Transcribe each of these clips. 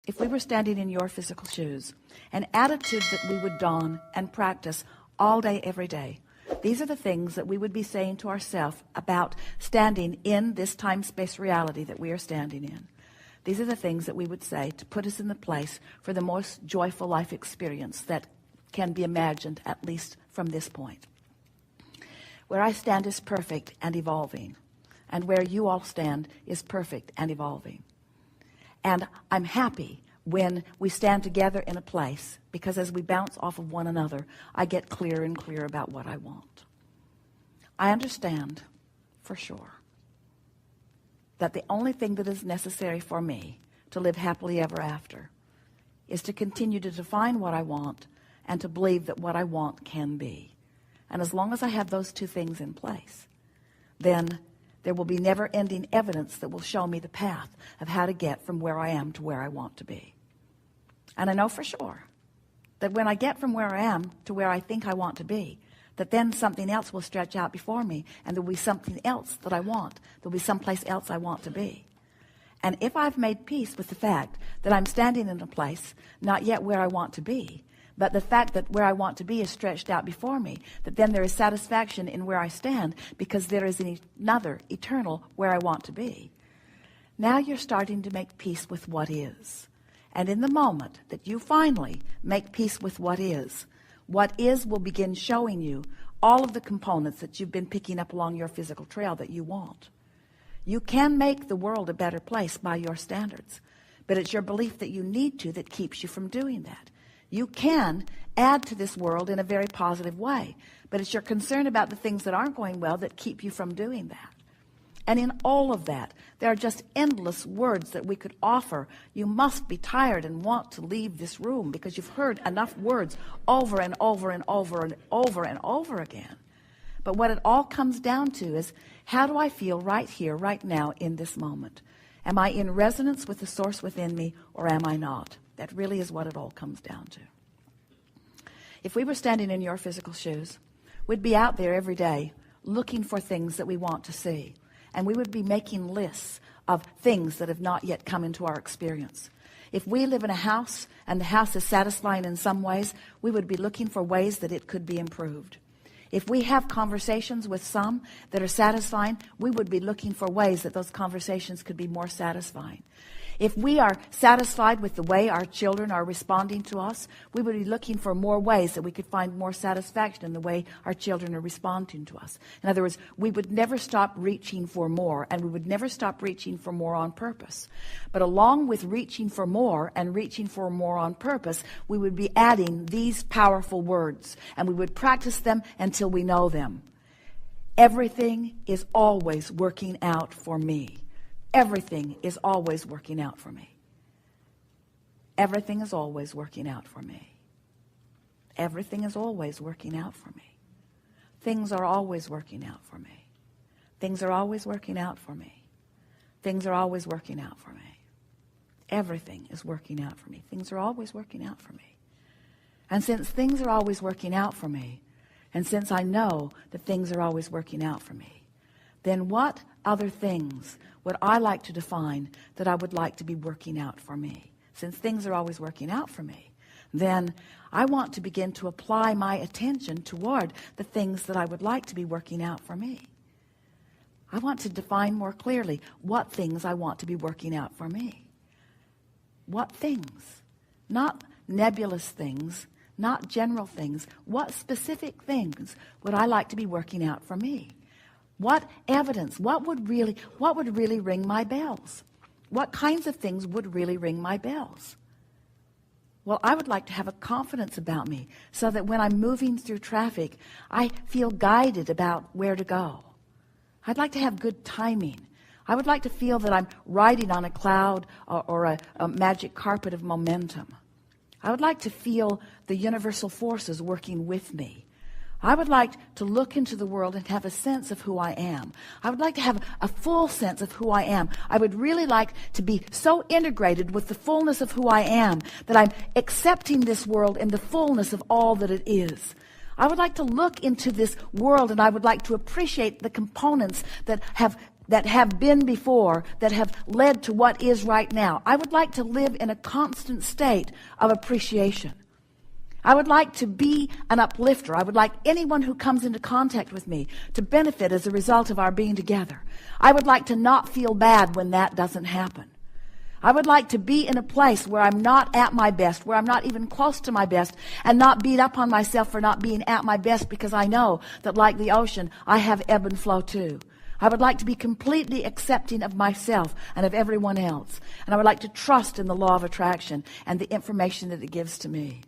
if we were standing in your physical shoes, an attitude that we would don and practice all day, every day. These are the things that we would be saying to ourselves about standing in this time-space reality that we are standing in. These are the things that we would say to put us in the place for the most joyful life experience that can be imagined, at least from this point. Where I stand is perfect and evolving, and where you all stand is perfect and evolving. And I'm happy when we stand together in a place, because as we bounce off of one another, I get clearer and clearer about what I want. I understand for sure that the only thing that is necessary for me to live happily ever after is to continue to define what I want and to believe that what I want can be. And as long as I have those two things in place, then there will be never-ending evidence that will show me the path of how to get from where I am to where I want to be. And I know for sure that when I get from where I am to where I think I want to be, that then something else will stretch out before me, and there will be something else that I want. There will be someplace else I want to be. And if I've made peace with the fact that I'm standing in a place not yet where I want to be, but the fact that where I want to be is stretched out before me, that then there is satisfaction in where I stand because there is another eternal where I want to be. Now you're starting to make peace with what is. And in the moment that you finally make peace with what is will begin showing you all of the components that you've been picking up along your physical trail that you want. You can make the world a better place by your standards, but it's your belief that you need to that keeps you from doing that. You can add to this world in a very positive way, but it's your concern about the things that aren't going well that keep you from doing that. And in all of that, there are just endless words that we could offer. You must be tired and want to leave this room because you've heard enough words over and over and over and over and over again. But what it all comes down to is, how do I feel right here, right now, in this moment? Am I in resonance with the source within me, or am I not? That really is what it all comes down to. If we were standing in your physical shoes, we'd be out there every day looking for things that we want to see. And we would be making lists of things that have not yet come into our experience. If we live in a house and the house is satisfying in some ways, we would be looking for ways that it could be improved. If we have conversations with some that are satisfying, we would be looking for ways that those conversations could be more satisfying. If we are satisfied with the way our children are responding to us, we would be looking for more ways that we could find more satisfaction in the way our children are responding to us. In other words, we would never stop reaching for more, and we would never stop reaching for more on purpose. But along with reaching for more and reaching for more on purpose, we would be adding these powerful words, and we would practice them until we know them. Everything is always working out for me. Everything is always working out for me. Everything is always working out for me. Everything is always working out for me. Things are always working out for me. Things are always working out for me. Things are always working out for me. Everything is working out for me. Things are always working out for me. And since things are always working out for me, and since I know that things are always working out for me, then what other things would I like to define that I would like to be working out for me? Since things are always working out for me, then I want to begin to apply my attention toward the things that I would like to be working out for me. I want to define more clearly what things I want to be working out for me. What things? Not nebulous things, not general things. What specific things would I like to be working out for me? What evidence, what would really ring my bells? What kinds of things would really ring my bells? Well, I would like to have a confidence about me so that when I'm moving through traffic, I feel guided about where to go. I'd like to have good timing. I would like to feel that I'm riding on a cloud or a magic carpet of momentum. I would like to feel the universal forces working with me. I would like to look into the world and have a sense of who I am. I would like to have a full sense of who I am. I would really like to be so integrated with the fullness of who I am that I'm accepting this world in the fullness of all that it is. I would like to look into this world and I would like to appreciate the components that have that have been before, that have led to what is right now. I would like to live in a constant state of appreciation. I would like to be an uplifter. I would like anyone who comes into contact with me to benefit as a result of our being together. I would like to not feel bad when that doesn't happen. I would like to be in a place where I'm not at my best, where I'm not even close to my best, and not beat up on myself for not being at my best, because I know that, like the ocean, I have ebb and flow too. I would like to be completely accepting of myself and of everyone else. And I would like to trust in the law of attraction and the information that it gives to me.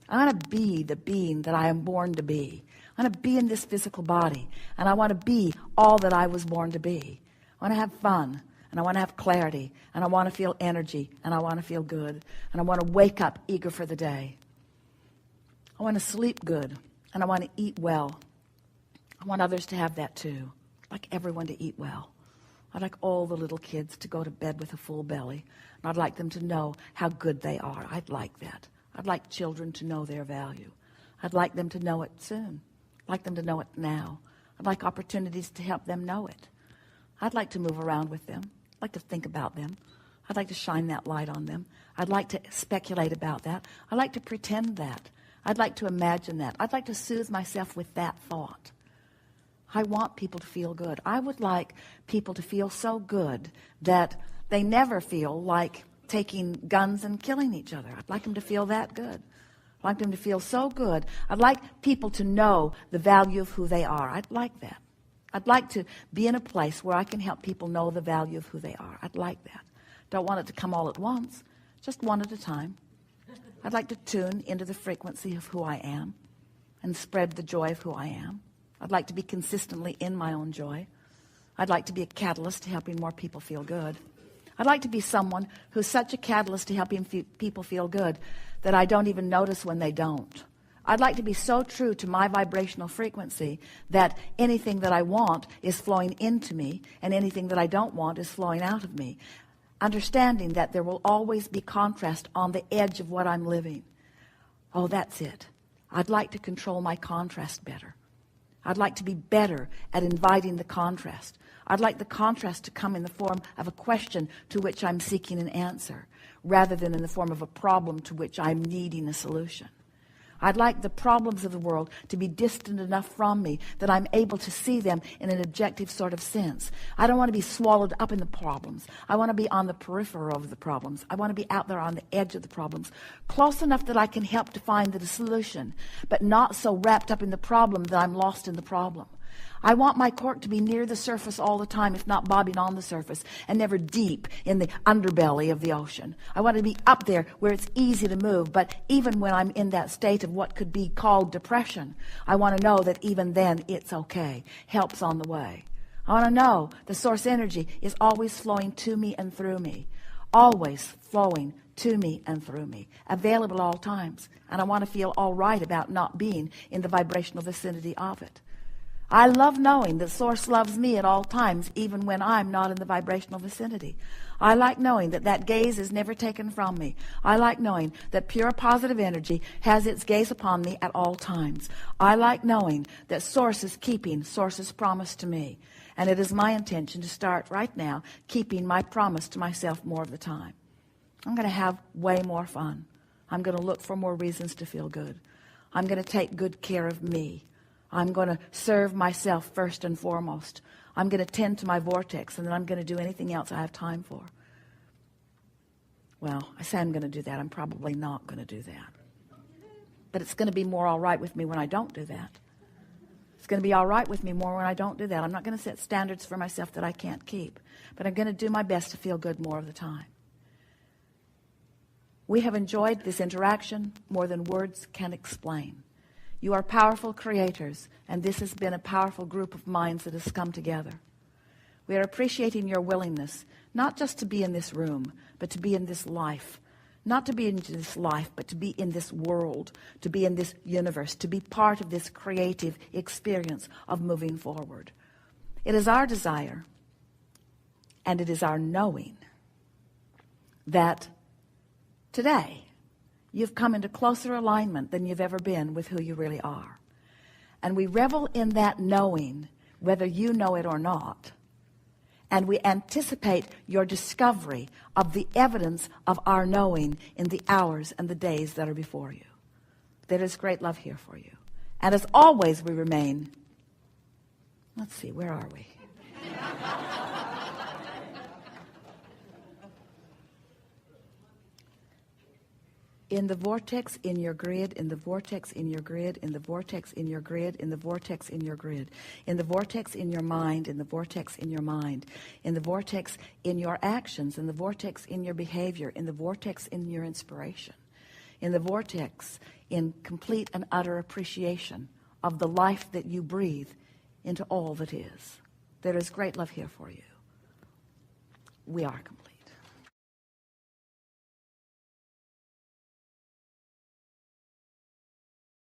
I want to be the being that I am born to be. I want to be in this physical body, and I want to be all that I was born to be. I want to have fun, and I want to have clarity, and I want to feel energy, and I want to feel good, and I want to wake up eager for the day. I want to sleep good, and I want to eat well. I want others to have that too. I'd like everyone to eat well. I'd like all the little kids to go to bed with a full belly, and I'd like them to know how good they are. I'd like that. I'd like children to know their value. I'd like them to know it soon. I'd like them to know it now. I'd like opportunities to help them know it. I'd like to move around with them. I'd like to think about them. I'd like to shine that light on them. I'd like to speculate about that. I'd like to pretend that. I'd like to imagine that. I'd like to soothe myself with that thought. I want people to feel good. I would like people to feel so good that they never feel like taking guns and killing each other. I'd like them to feel that good. I'd like them to feel so good. I'd like people to know the value of who they are. I'd like that. I'd like to be in a place where I can help people know the value of who they are. I'd like that. Don't want it to come all at once, just one at a time. I'd like to tune into the frequency of who I am and spread the joy of who I am. I'd like to be consistently in my own joy. I'd like to be a catalyst to helping more people feel good. I'd like to be someone who's such a catalyst to helping people feel good that I don't even notice when they don't. I'd like to be so true to my vibrational frequency that anything that I want is flowing into me, and anything that I don't want is flowing out of me. Understanding that there will always be contrast on the edge of what I'm living. Oh, that's it. I'd like to control my contrast better. I'd like to be better at inviting the contrast. I'd like the contrast to come in the form of a question to which I'm seeking an answer, rather than in the form of a problem to which I'm needing a solution. I'd like the problems of the world to be distant enough from me that I'm able to see them in an objective sort of sense. I don't want to be swallowed up in the problems. I want to be on the periphery of the problems. I want to be out there on the edge of the problems, close enough that I can help to find the solution, but not so wrapped up in the problem that I'm lost in the problem. I want my cork to be near the surface all the time, if not bobbing on the surface, and never deep in the underbelly of the ocean. I want to be up there where it's easy to move, but even when I'm in that state of what could be called depression, I want to know that even then it's okay. Help's on the way. I want to know the source energy is always flowing to me and through me. Always flowing to me and through me. Available at all times. And I want to feel all right about not being in the vibrational vicinity of it. I love knowing that Source loves me at all times, even when I'm not in the vibrational vicinity. I like knowing that that gaze is never taken from me. I like knowing that pure positive energy has its gaze upon me at all times. I like knowing that Source is keeping Source's promise to me. And it is my intention to start right now keeping my promise to myself more of the time. I'm going to have way more fun. I'm going to look for more reasons to feel good. I'm going to take good care of me. I'm going to serve myself first and foremost. I'm going to tend to my vortex, and then I'm going to do anything else I have time for. Well, I say I'm going to do that. I'm probably not going to do that. But it's going to be more all right with me when I don't do that. It's going to be all right with me more when I don't do that. I'm not going to set standards for myself that I can't keep. But I'm going to do my best to feel good more of the time. We have enjoyed this interaction more than words can explain. You are powerful creators, and this has been a powerful group of minds that has come together. We are appreciating your willingness, not just to be in this room, but to be in this life. Not to be in this life, but to be in this world, to be in this universe, to be part of this creative experience of moving forward. It is our desire, and it is our knowing, that today, you've come into closer alignment than you've ever been with who you really are. And we revel in that knowing, whether you know it or not. And we anticipate your discovery of the evidence of our knowing in the hours and the days that are before you. There is great love here for you. And as always, we remain, let's see, where are we? In the vortex in your grid, in the vortex in your grid, in the vortex in your grid, in the vortex in your grid, in the vortex in your mind, in the vortex in your mind, in the vortex in your actions, in the vortex in your behavior, in the vortex in your inspiration, in the vortex in complete and utter appreciation of the life that you breathe into all that is. There is great love here for you. We are complete.